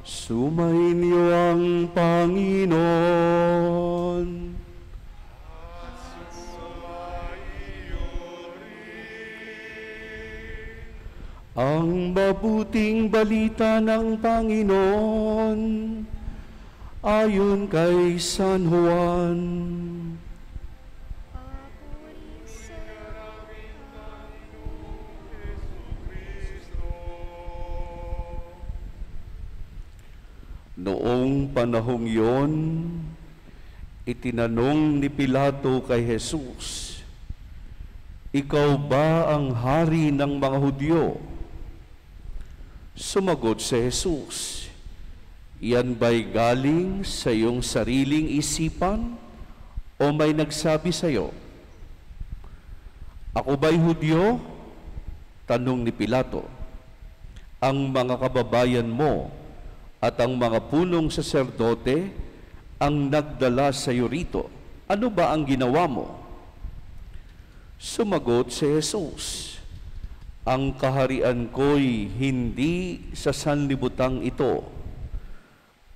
Sumainyo ang Panginoon. Ang mabuting balita ng Panginoon ayon kay San Juan. Noong panahong yon, itinanong ni Pilato kay Jesus, "Ikaw ba ang hari ng mga Hudyo?" Sumagot si Jesus, "Yan ba'y galing sa iyong sariling isipan o may nagsabi sa iyo?" "Ako ba'y Hudyo?" tanong ni Pilato. "Ang mga kababayan mo at ang mga punong saserdote ang nagdala sa iyo rito. Ano ba ang ginawa mo?" Sumagot si Jesus, "Ang kaharian ko'y hindi sa sanlibutang ito.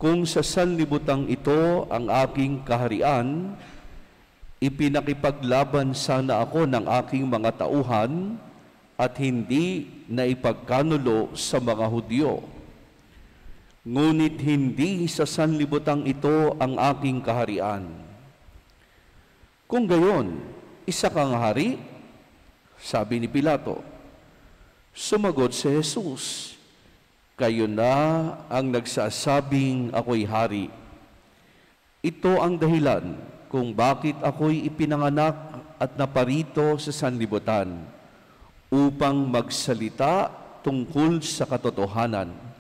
Kung sa sanlibutang ito ang aking kaharian, ipinakipaglaban sana ako ng aking mga tauhan at hindi na ipagkanulo sa mga Hudyo. Ngunit hindi sa sanlibutang ito ang aking kaharian. Kung gayon, isa kang hari?" sabi ni Pilato. Sumagot si Jesus, "Kayo na ang nagsasabing ako'y hari. Ito ang dahilan kung bakit ako'y ipinanganak at naparito sa sanlibutan, upang magsalita tungkol sa katotohanan.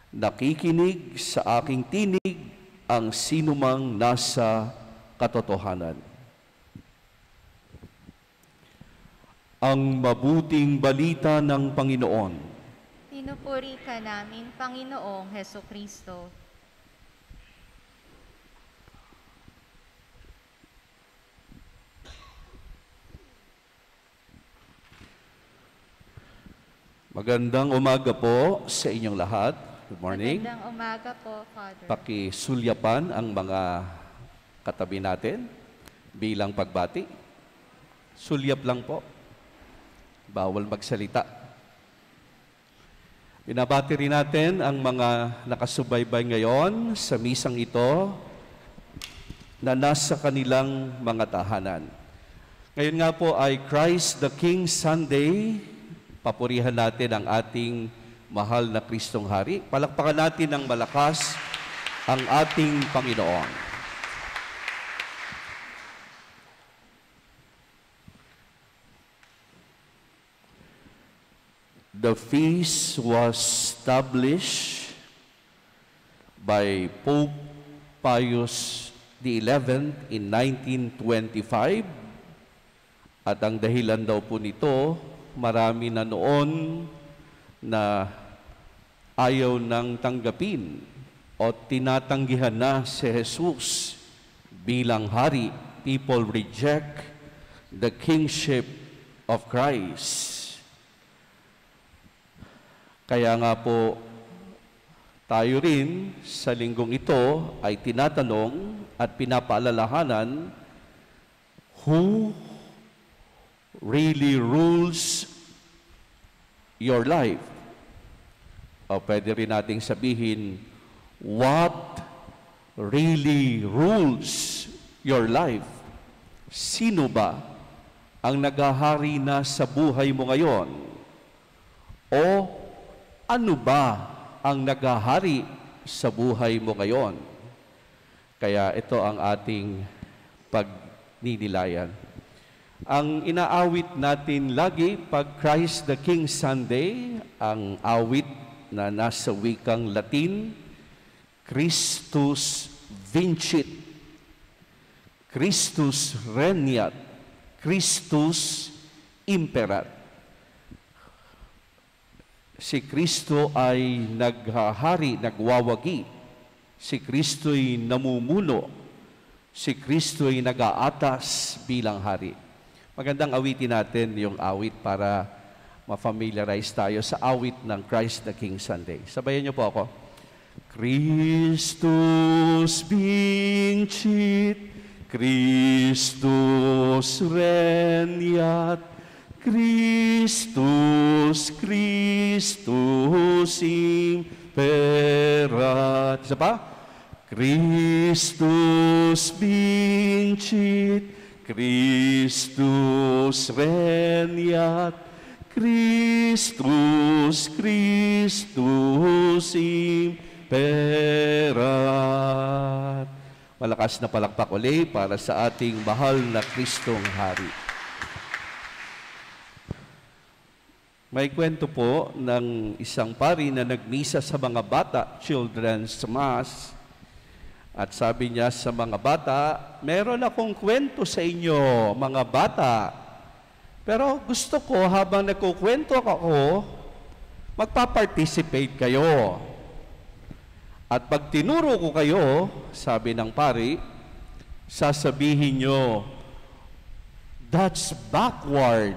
Nakikinig sa aking tinig ang sinumang nasa katotohanan." Ang mabuting balita ng Panginoon. Pinupuri ka namin, Panginoong Hesukristo. Magandang umaga po sa inyong lahat. Good morning. Magandang umaga po, Father. Pakisulyapan ang mga katabi natin bilang pagbati. Sulyap lang po. Bawal magsalita. Binabati rin natin ang mga nakasubaybay ngayon sa misang ito na nasa kanilang mga tahanan. Ngayon nga po ay Christ the King Sunday. Papurihan natin ang ating mahal na Kristong Hari. Palakpakan natin ng malakas ang ating Panginoon. The feast was established by Pope Pius XI in 1925 at ang dahilan daw po nito, marami na noon na ayaw nang tanggapin o tinatanggihan na si Jesus bilang hari. People reject the kingship of Christ. Kaya nga po, tayo rin sa linggong ito ay tinatanong at pinapaalalahanan, who really rules your life? O pwede rin nating sabihin, what really rules your life? Sino ba ang naghahari na sa buhay mo ngayon? O ano ba ang naghahari sa buhay mo ngayon? Kaya ito ang ating pagninilayan. Ang inaawit natin lagi pag Christ the King Sunday, ang awit na nasa wikang Latin, Christus vincit, Christus regnat, Christus imperat. Si Kristo ay naghahari, nagwawagi. Si Kristo'y namumuno. Si Kristo'y nag-aatas bilang hari. Magandang awitin natin yung awit para ma-familiarize tayo sa awit ng Christ the King Sunday. Sabayan niyo po ako. Christus vincit, Christus regnat, Christus, Christus imperat. Isa pa? Christus vincit, Christus regnat, Christus, Christus imperat. Malakas na palakpak uli para sa ating mahal na Kristong Hari. May kwento po ng isang pari na nagmisa sa mga bata, Children's Mass. At sabi niya sa mga bata, meron akong kwento sa inyo, mga bata. Pero gusto ko habang nagkukwento ako, magpa-participate kayo. At pag tinuro ko kayo, sabi ng pari, sasabihin nyo, that's backward.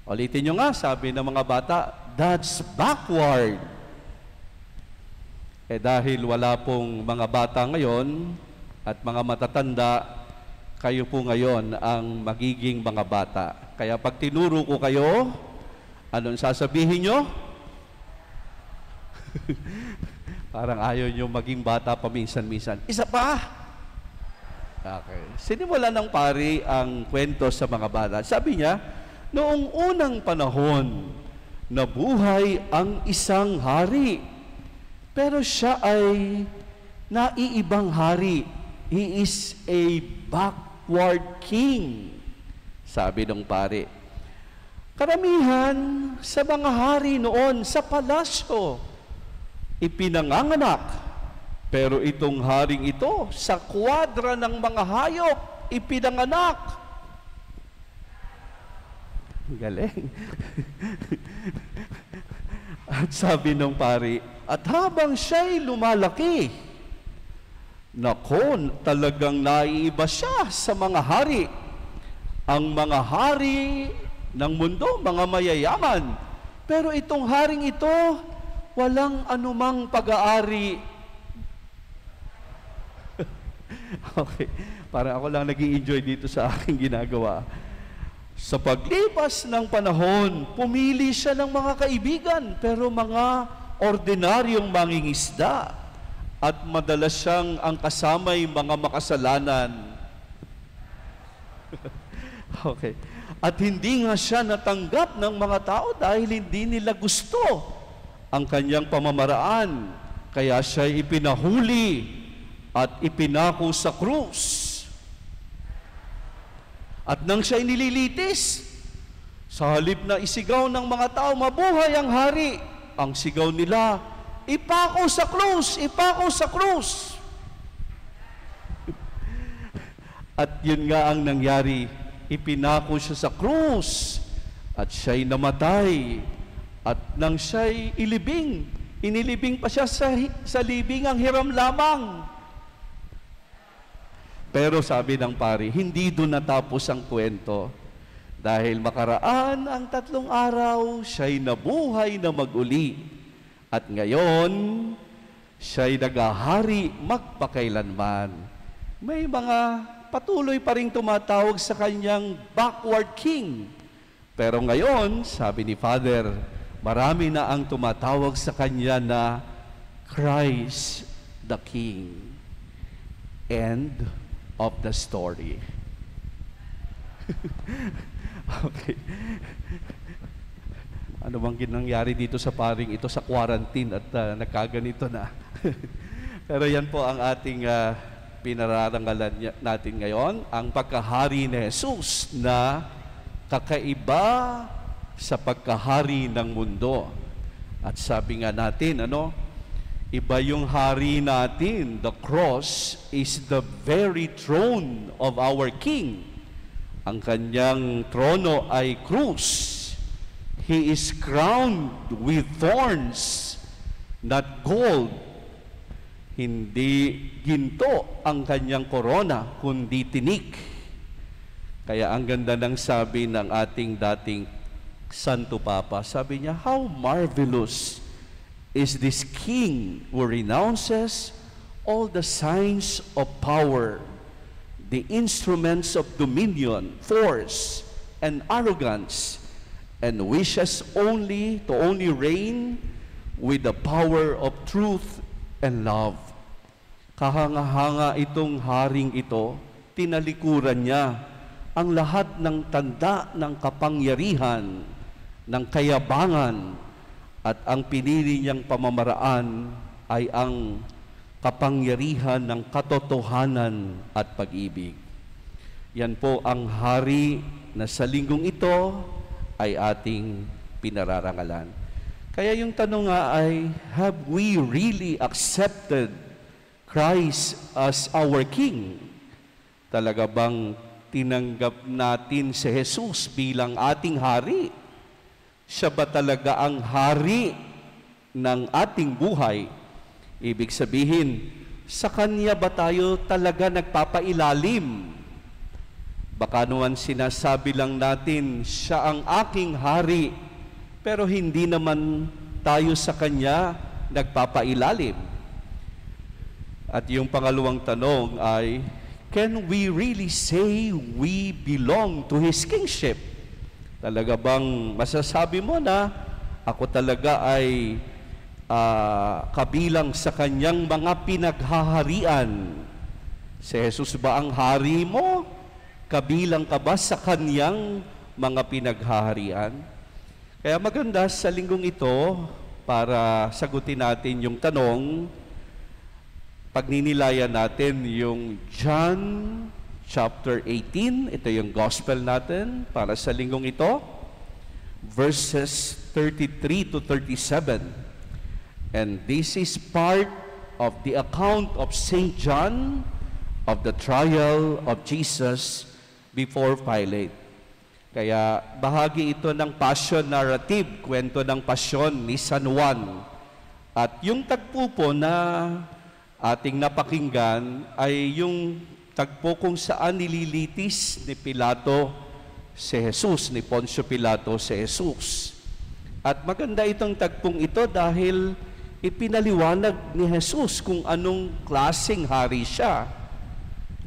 Ulitin nyo nga, sabi ng mga bata, that's backward. Dahil wala pong mga bata ngayon at mga matatanda, kayo po ngayon ang magiging mga bata. Kaya pag tinuro ko kayo, anong sasabihin nyo? Parang ayaw nyo maging bata paminsan-minsan. Isa pa? Okay. Sinimulan ng pari ang kwento sa mga bata. Sabi niya, noong unang panahon, nabuhay ang isang hari. Pero siya ay naiibang hari. He is a backward king. Sabi ng pari. Karamihan sa mga hari noon sa palasyo, ipinanganganak. Pero itong haring ito, sa kwadra ng mga hayop, ipinanganak. Galing. At sabi ng pari, at habang siya'y lumalaki, nako, talagang naiiba siya sa mga hari. Ang mga hari ng mundo, mga mayayaman. Pero itong haring ito, walang anumang pag-aari. Okay, parang ako lang nag-i-enjoy dito sa aking ginagawa. Sa paglipas ng panahon, pumili siya ng mga kaibigan, pero mga ordinaryong mangingisda. At madalas siyang ang kasamay mga makasalanan. Okay. At hindi nga siya natanggap ng mga tao dahil hindi nila gusto ang kanyang pamamaraan. Kaya siya ipinahuli at ipinako sa krus. At nang siya nililitis, sa halip na isigaw ng mga tao, mabuhay ang hari, ang sigaw nila, ipako sa krus, ipako sa krus. At yun nga ang nangyari, ipinako siya sa krus, at siya'y namatay. At nang siya'y ilibing, inilibing pa siya sa libing ang hiram lamang. Pero sabi ng pari, hindi doon natapos ang kwento. Dahil makaraan ang 3 araw, siya'y nabuhay na mag-uli. At ngayon, siya'y nagahari magpakailanman. May mga patuloy pa rin tumatawag sa kanyang backward king. Pero ngayon, sabi ni Father, marami na ang tumatawag sa kanya na Christ the King. End of the story. Okay. Ano bang ginangyari dito sa paring ito sa quarantine at nagkaganito na? Pero yan po ang ating pinararangalan natin ngayon, ang pagkahari ni Jesus na kakaiba sa pagkahari ng mundo. At sabi nga natin, iba yung hari natin. The cross is the very throne of our King. Ang kanyang trono ay krus. He is crowned with thorns, not gold. Hindi ginto ang kanyang korona, kundi tinik. Kaya ang ganda ng sabi ng ating dating Santo Papa, sabi niya, how marvelous is this king who renounces all the signs of power, the instruments of dominion, force, and arrogance, and wishes to only reign with the power of truth and love. Kahanga-hanga itong haring ito, tinalikuran niya ang lahat ng tanda ng kapangyarihan, ng kayabangan, at ang pinili niyang pamamaraan ay ang kapangyarihan ng katotohanan at pag-ibig. Yan po ang hari na sa linggong ito ay ating pinararangalan. Kaya yung tanong nga ay, have we really accepted Christ as our King? Talaga bang tinanggap natin si Jesus bilang ating hari? Siya ba talaga ang hari ng ating buhay? Ibig sabihin, sa Kanya ba tayo talaga nagpapailalim? Baka naman sinasabi lang natin, siya ang aking hari, pero hindi naman tayo sa Kanya nagpapailalim. At yung pangalawang tanong ay, can we really say we belong to His kingship? Talaga bang masasabi mo na ako talaga ay kabilang sa Kanyang mga pinaghaharian? Si Jesus ba ang hari mo? Kabilang ka ba sa Kanyang mga pinaghaharian? Kaya maganda sa linggong ito, para sagutin natin yung tanong, pagninilayan natin yung John chapter 18, ito yung gospel natin para sa linggong ito, verses 33 to 37. And this is part of the account of St. John of the trial of Jesus before Pilate. Kaya bahagi ito ng passion narrative, kwento ng pasyon ni San Juan. At yung tagpo po na ating napakinggan ay yung tagpo kung saan nililitis ni Pilato si Jesus, ni Poncio Pilato si Jesus. At maganda itong tagpong ito dahil ipinaliwanag ni Jesus kung anong klaseng hari siya.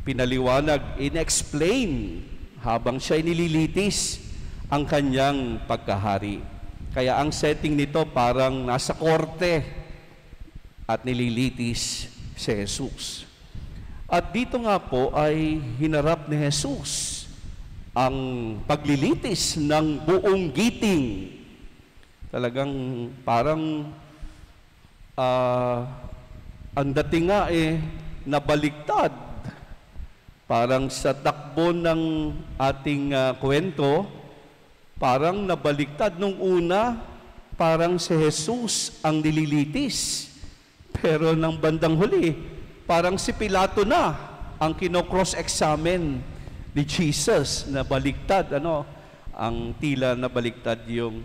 Pinaliwanag, inexplain habang siya nililitis ang kanyang pagkahari. Kaya ang setting nito parang nasa korte at nililitis si Jesus. At dito nga po ay hinarap ni Jesus ang paglilitis ng buong giting. Talagang parang ang dating nga nabaliktad. Parang sa takbo ng ating kwento, parang nabaliktad nung una, parang si Jesus ang nililitis. Pero ng bandang huli, parang si Pilato na ang kino-cross-examine ni Jesus na baliktad, ang tila na baliktad yung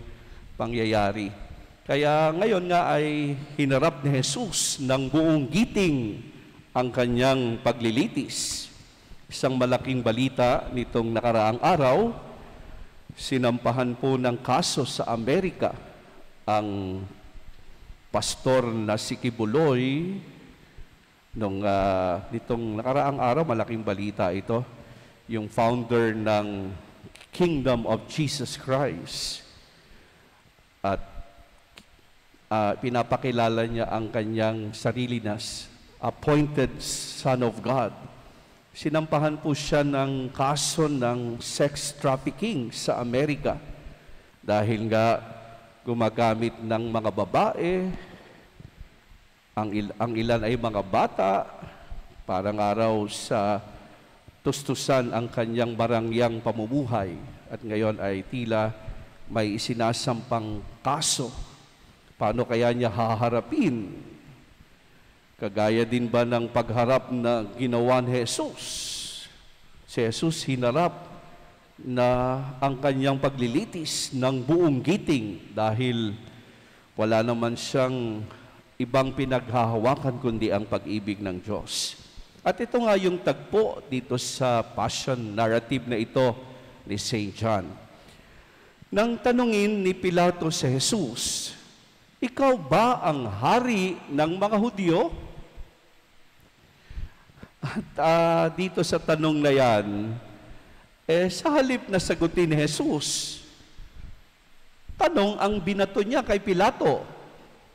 pangyayari. Kaya ngayon nga ay hinarap ni Jesus ng buong giting ang kanyang paglilitis. Isang malaking balita nitong nakaraang araw, sinampahan po ng kaso sa Amerika ang pastor na si Kibuloy. Nitong nakaraang araw, malaking balita ito, yung founder ng Kingdom of Jesus Christ. At pinapakilala niya ang kanyang sarili na appointed Son of God. Sinampahan po siya ng kaso ng sex trafficking sa Amerika dahil nga gumagamit ng mga babae, ang ilan ay mga bata, parang araw sa tustusan ang kanyang barangyang pamumuhay. At ngayon ay tila may isinasampang kaso. Paano kaya niya haharapin? Kagaya din ba ng pagharap na ginawa ni Jesus? Si Jesus hinarap na ang kanyang paglilitis ng buong giting dahil wala naman siyang ibang pinaghahawakan kundi ang pag-ibig ng Diyos. At ito nga yung tagpo dito sa passion narrative na ito ni St. John. Nang tanungin ni Pilato si Jesus, Ikaw ba ang hari ng mga Hudyo? At dito sa tanong na yan, sa halip na sagutin ni Jesus, tanong ang binato niya kay Pilato.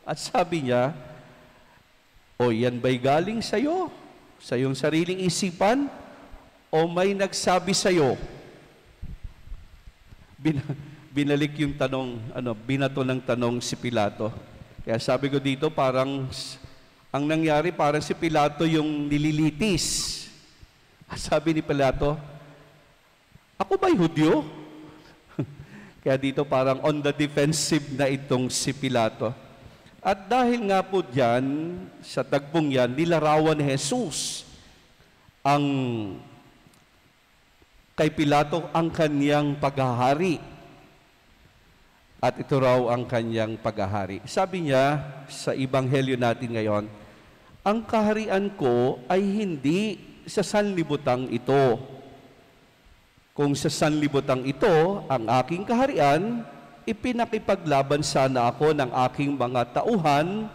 At sabi niya, o yan ba'y galing sa'yo? Sa iyong sariling isipan? O may nagsabi sa'yo? Binalik yung tanong, binato ng tanong si Pilato. Kaya sabi ko dito, parang ang nangyari, parang si Pilato yung nililitis. Sabi ni Pilato, ako ba'y Hudyo? Kaya dito parang on the defensive na itong si Pilato. At dahil nga po dyan, sa tagpong yan, nilarawan ni Jesus ang kay Pilato ang kanyang paghahari. At ito raw ang kanyang paghahari. Sabi niya sa Ebanghelyo natin ngayon, ang kaharian ko ay hindi sa sanlibutang ito. Kung sa sanlibutang ito ang aking kaharian, ipinakipaglaban sana ako ng aking mga tauhan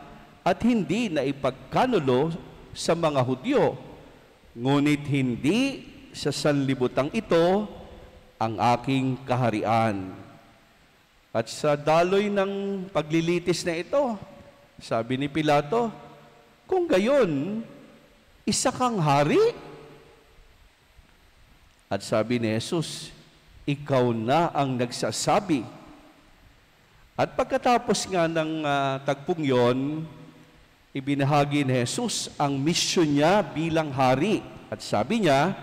at hindi na ipagkanulo sa mga Hudyo. Ngunit hindi sa sanlibutang ito ang aking kaharian. At sa daloy ng paglilitis na ito, sabi ni Pilato, kung gayon, isa kang hari? At sabi ni Jesus, ikaw na ang nagsasabi. At pagkatapos nga ng tagpong yon, ibinahagi ni Jesus ang misyon niya bilang hari. At sabi niya,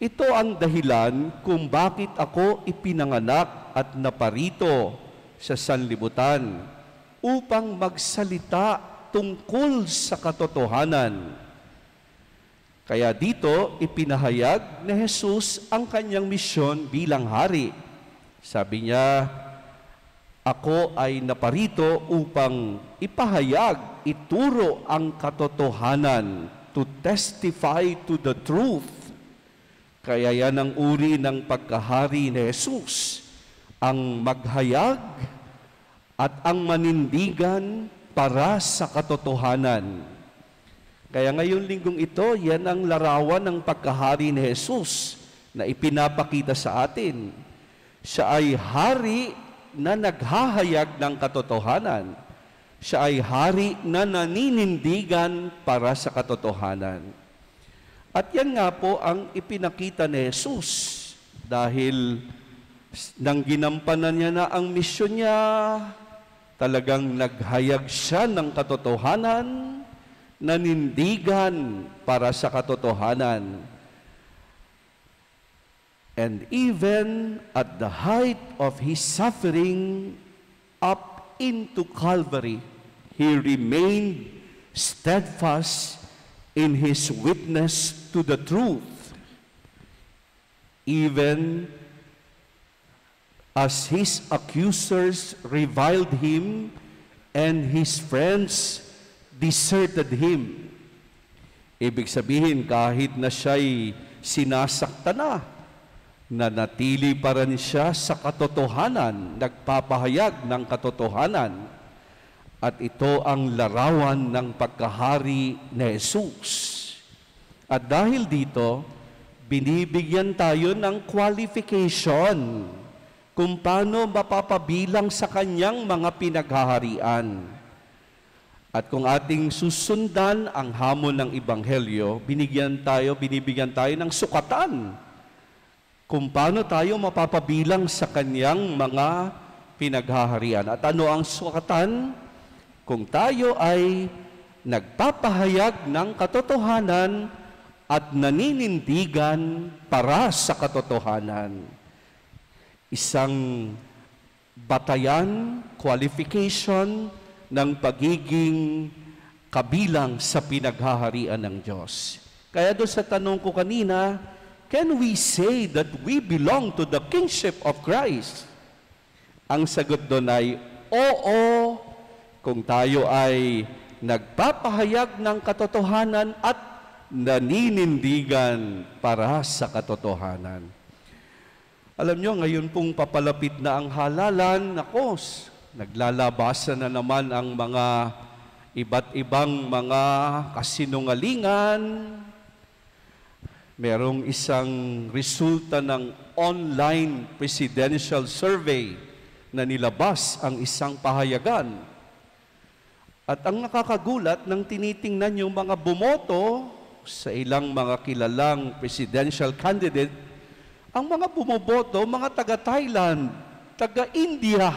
ito ang dahilan kung bakit ako ipinanganak at naparito sa sanlibutan upang magsalita tungkol sa katotohanan. Kaya dito, ipinahayag ni Jesus ang kanyang misyon bilang hari. Sabi niya, ako ay naparito upang ipahayag, ituro ang katotohanan, to testify to the truth. Kaya yan ang uri ng pagkahari ni Jesus, ang maghayag at ang manindigan para sa katotohanan. Kaya ngayong linggong ito, yan ang larawan ng pagkahari ni Jesus na ipinapakita sa atin. Siya ay hari na naghahayag ng katotohanan. Siya ay hari na naninindigan para sa katotohanan. At yan nga po ang ipinakita ni Jesus dahil nang ginampanan niya na ang misyon niya, talagang naghayag siya ng katotohanan, nanindigan para sa katotohanan. And even at the height of his suffering up into Calvary, he remained steadfast in his witness to the truth, even as his accusers reviled him and his friends deserted him. Ibig sabihin, kahit na siya'y sinasaktan na, nanatili pa rin siya sa katotohanan, nagpapahayag ng katotohanan. At ito ang larawan ng pagkahari ni Jesus. At dahil dito, binibigyan tayo ng qualification kung paano mapapabilang sa kanyang mga pinaghaharian. At kung ating susundan ang hamon ng Ebanghelyo, binibigyan tayo ng sukatan kung paano tayo mapapabilang sa kanyang mga pinaghaharian. At ano ang sukatan? Kung tayo ay nagpapahayag ng katotohanan at naninindigan para sa katotohanan. Isang batayan, qualification ng pagiging kabilang sa pinaghaharian ng Diyos. Kaya doon sa tanong ko kanina, can we say that we belong to the kingship of Christ? Ang sagot doon ay, oo, kung tayo ay nagpapahayag ng katotohanan at naninindigan para sa katotohanan. Alam nyo, ngayon pong papalapit na ang halalan, Naglalabasan na naman ang mga iba't ibang mga kasinungalingan. Merong isang resulta ng online presidential survey na nilabas ang isang pahayagan. At ang nakakagulat nang tinitingnan yung mga bumoto sa ilang mga kilalang presidential candidate, ang mga bumoboto, mga taga-Thailand, taga-India.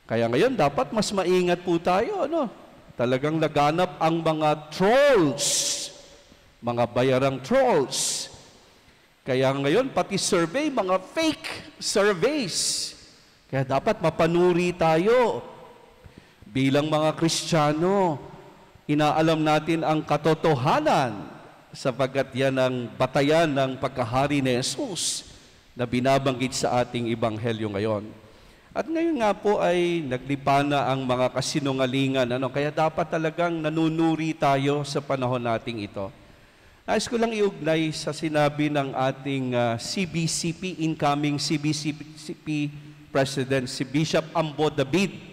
Kaya ngayon, dapat mas maingat po tayo, ano? Talagang laganap ang mga trolls, mga bayarang trolls. Kaya ngayon, pati survey, mga fake surveys. Kaya dapat mapanuri tayo. Bilang mga Kristiyano, inaalam natin ang katotohanan sapagkat yan ang batayan ng pagkahari ni Jesus na binabanggit sa ating ebanghelyo ngayon. At ngayon nga po ay naglipa na ang mga kasinungalingan. Kaya dapat talagang nanunuri tayo sa panahon nating ito. Nais ko lang iugnay sa sinabi ng ating CBCP, incoming CBCP President, si Bishop Ambo David.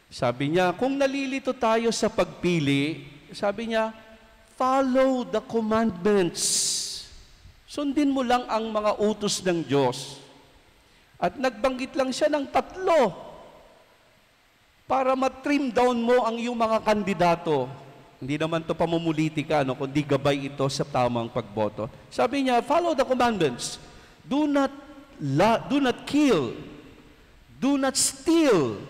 Sabi niya, kung nalilito tayo sa pagpili, sabi niya, follow the commandments. Sundin mo lang ang mga utos ng Diyos. At nagbanggit lang siya ng 3 para matrim down mo ang iyong mga kandidato. Hindi naman ito pamumulitika, kundi gabay ito sa tamang pagboto. Sabi niya, follow the commandments. Do not kill. Do not steal.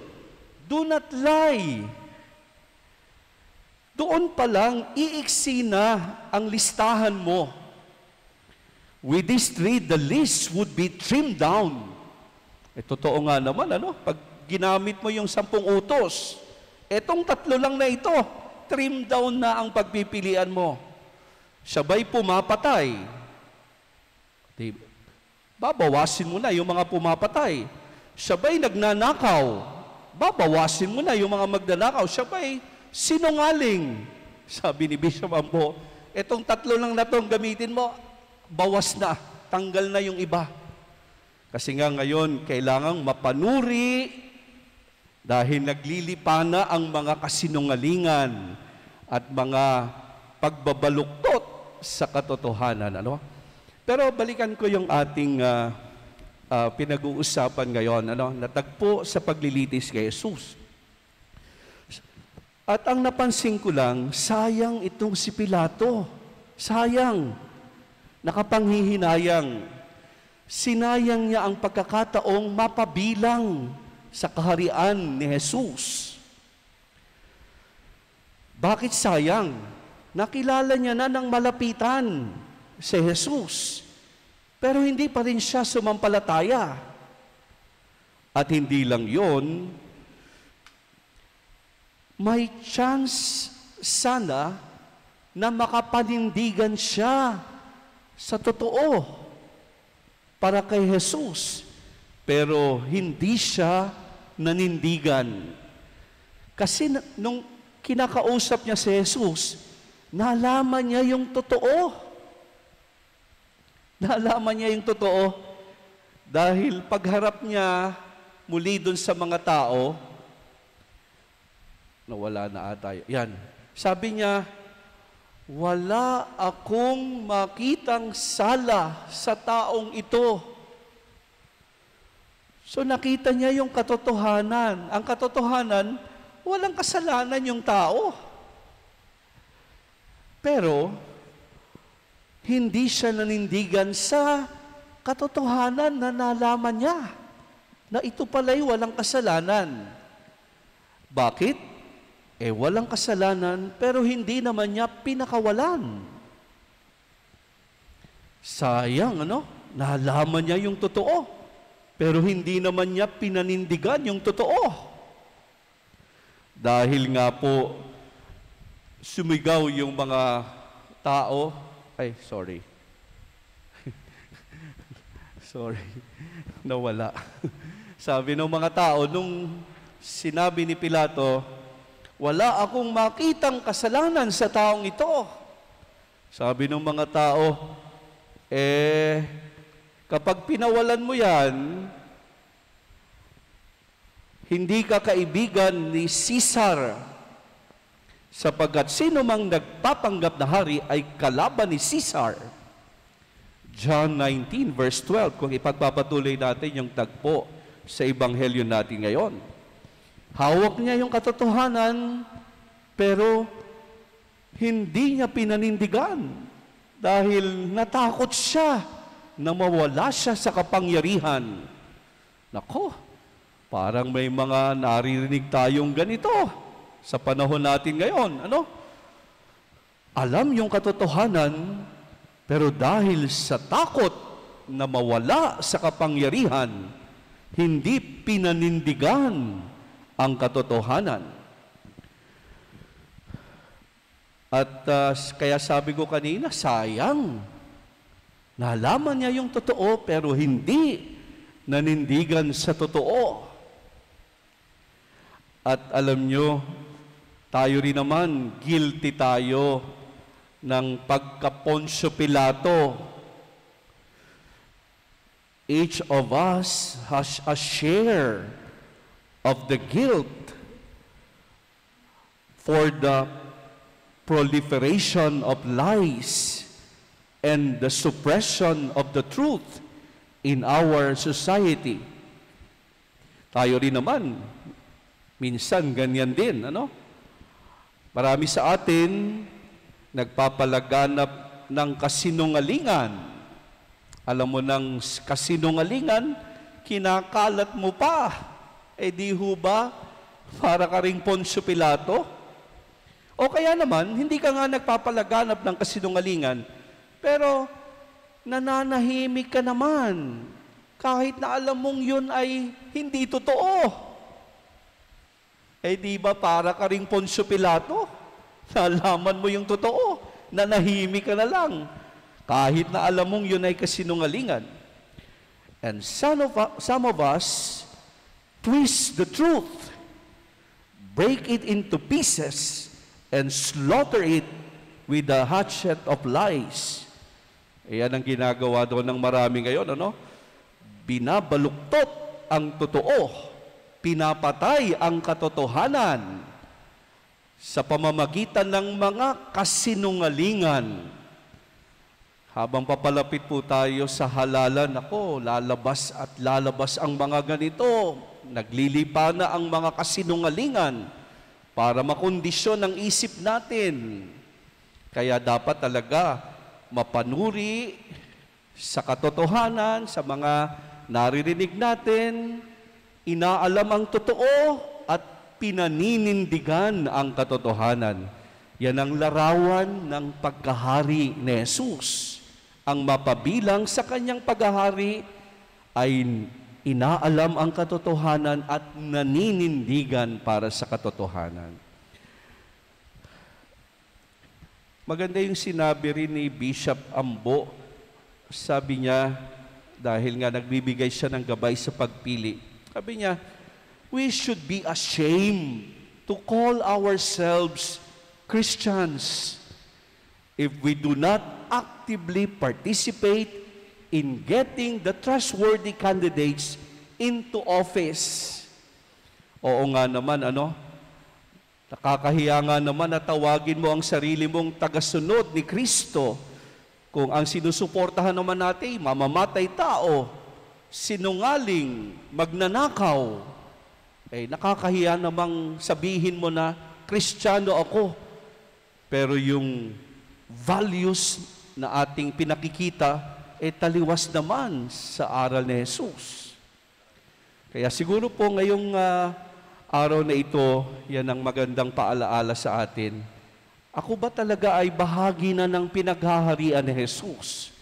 Do not lie. Doon pa lang, iiksi na ang listahan mo. With these 3, the list would be trimmed down. Totoo nga naman, pag ginamit mo yung 10 utos, etong 3 lang na ito, trim down na ang pagpipilian mo. Sabay pumapatay. Babawasin mo na yung mga pumapatay. Sabay nagnanakaw. Babawasin mo na yung mga magnanakaw. Sabay sinungaling. Sabi ni Bishop Ambo, etong 3 lang na itong gamitin mo, bawas na, tanggal na yung iba. Kasi nga ngayon, kailangang mapanuri dahil naglilipa na ang mga kasinungalingan at mga pagbabaluktot sa katotohanan. Pero balikan ko yung ating pinag-uusapan ngayon, natagpo sa paglilitis kay Jesus. At ang napansin ko lang, sayang itong si Pilato. Sayang. Nakapanghihinayang. Sinayang niya ang pagkakataong mapabilang sa kaharian ni Jesus. Bakit sayang? Nakilala niya na ng malapitan si Jesus. Pero hindi pa rin siya sumampalataya. At hindi lang yon, may chance sana na makapanindigan siya sa totoo para kay Jesus. Pero hindi siya nanindigan. Kasi nung kinakausap niya si Jesus, nalaman niya yung totoo. Nalaman niya yung totoo dahil pagharap niya muli dun sa mga tao, nawala na ata. Yan. Sabi niya, wala akong makitang sala sa taong ito. So nakita niya yung katotohanan. Ang katotohanan, walang kasalanan yung tao. Pero, hindi siya nanindigan sa katotohanan na nalaman niya na ito pala'y walang kasalanan. Bakit? Walang kasalanan, pero hindi naman niya pinakawalan. Sayang, nalaman niya yung totoo, pero hindi naman niya pinanindigan yung totoo. Dahil nga po, sumigaw yung mga tao, sorry. Sorry, nawala. Sabi ng mga tao, nung sinabi ni Pilato, wala akong makitang kasalanan sa taong ito. Sabi ng mga tao, kapag pinawalan mo yan, Hindi ka kaibigan ni Caesar, sapagkat sino mang nagpapanggap na hari ay kalaban ni Caesar. John 19 verse 12, kung ipagpapatuloy natin yung tagpo sa ebanghelyo natin ngayon. Hawak niya yung katotohanan, pero hindi niya pinanindigan dahil natakot siya na mawala siya sa kapangyarihan. Nako, parang may mga naririnig tayong ganito sa panahon natin ngayon. Ano? Alam yung katotohanan, pero dahil sa takot na mawala sa kapangyarihan, hindi pinanindigan ang katotohanan. At kaya sabi ko kanina, sayang. Nalaman niya yung totoo, pero hindi nanindigan sa totoo. At alam nyo, tayo rin naman, guilty tayo ng pagka-Poncio Pilato. Each of us has a share of the guilt for the proliferation of lies and the suppression of the truth in our society. Tayo rin naman, minsan ganyan din, ano? Marami sa atin nagpapalaganap ng kasinungalingan. Alam mo ng kasinungalingan, kinakalat mo pa. Eh di ho ba, para ka ring Poncio Pilato? O kaya naman, hindi ka nga nagpapalaganap ng kasinungalingan, pero nananahimik ka naman, kahit na alam mong yun ay hindi totoo. Eh di ba para ka ring Poncio Pilato? Nalaman mo yung totoo, nanahimik ka na lang, kahit na alam mong yun ay kasinungalingan. And some of us twist the truth, break it into pieces, and slaughter it with the hatchet of lies. Ayan ang ginagawa doon ng marami ngayon, ano? Binabaluktot ang totoo, pinapatay ang katotohanan sa pamamagitan ng mga kasinungalingan. Habang papalapit po tayo sa halalan, ako, lalabas at lalabas ang mga ganito. Naglilipa na ang mga kasinungalingan para makondisyon ang isip natin. Kaya dapat talaga mapanuri sa katotohanan, sa mga naririnig natin, inaalam ang totoo at pinaninindigan ang katotohanan. Yan ang larawan ng pagkahari ni Jesus. Ang mapabilang sa kanyang paghahari ay inaalam ang katotohanan at naninindigan para sa katotohanan. Maganda yung sinabi rin ni Bishop Ambo. Sabi niya, dahil nga nagbibigay siya ng gabay sa pagpili, sabi niya, we should be ashamed to call ourselves Christians if we do not actively participate in getting the trustworthy candidates into office. Oo nga naman, ano? Nakakahiya nga naman na tawagin mo ang sarili mong tagasunod ni Kristo kung ang sinusuportahan naman natin, mamamatay tao, sinungaling, magnanakaw. Eh, nakakahiya namang sabihin mo na, Kristiyano ako, pero yung values na ating pinakikita, taliwas naman sa aral ni Jesus. Kaya siguro po ngayong araw na ito, yan ang magandang paalaala sa atin. Ako ba talaga ay bahagi na ng pinaghaharian ni Jesus?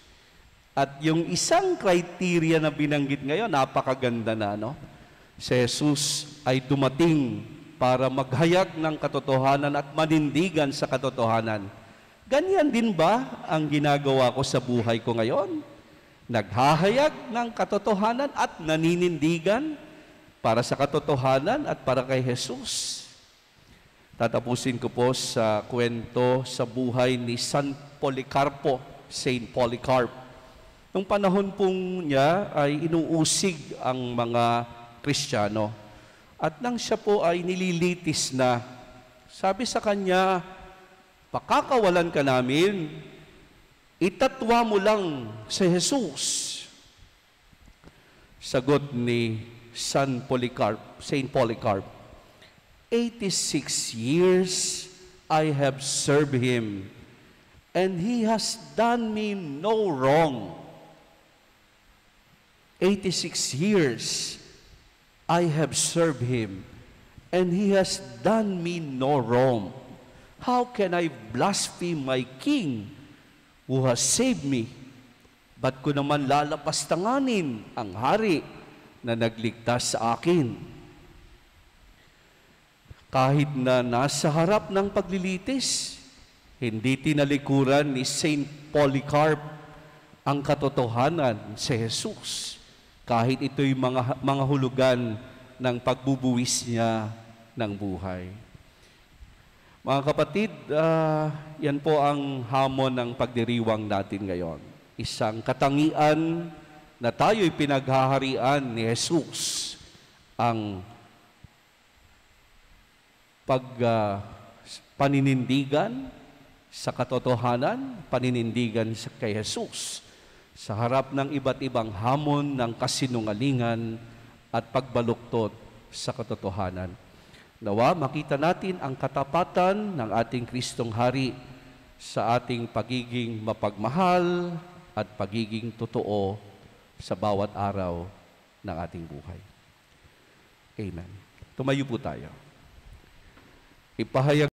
At yung isang criteria na binanggit ngayon, napakaganda na, no? Si Jesus ay dumating para maghayag ng katotohanan at manindigan sa katotohanan. Ganyan din ba ang ginagawa ko sa buhay ko ngayon? Naghahayag ng katotohanan at naninindigan para sa katotohanan at para kay Jesus. Tatapusin ko po sa kwento sa buhay ni San Policarpo, Saint Polycarp. Nung panahon pong niya ay inuusig ang mga Kristiyano. At nang siya po ay nililitis na, sabi sa kanya, pakakawalan ka namin, itatwa mo lang si Jesus. Sagot ni Saint Polycarp, 86 years I have served him, and he has done me no wrong. 86 years I have served him, and he has done me no wrong. How can I blaspheme my king who has saved me? Ba't ko naman lalapastanganin ang hari na nagligtas sa akin? Kahit na nasa harap ng paglilitis, hindi tinalikuran ni Saint Polycarp ang katotohanan sa Jesus. Kahit ito'y mga hulugan ng pagbubuwis niya ng buhay. Mga kapatid, yan po ang hamon ng pagdiriwang natin ngayon. Isang katangian na tayo'y pinaghaharian ni Jesus, ang paninindigan sa katotohanan, paninindigan kay Jesus sa harap ng iba't ibang hamon ng kasinungalingan at pagbaluktot sa katotohanan. Nawa, makita natin ang katapatan ng ating Kristong Hari sa ating pagiging mapagmahal at pagiging totoo sa bawat araw ng ating buhay. Amen. Tumayo po tayo. Ipahayag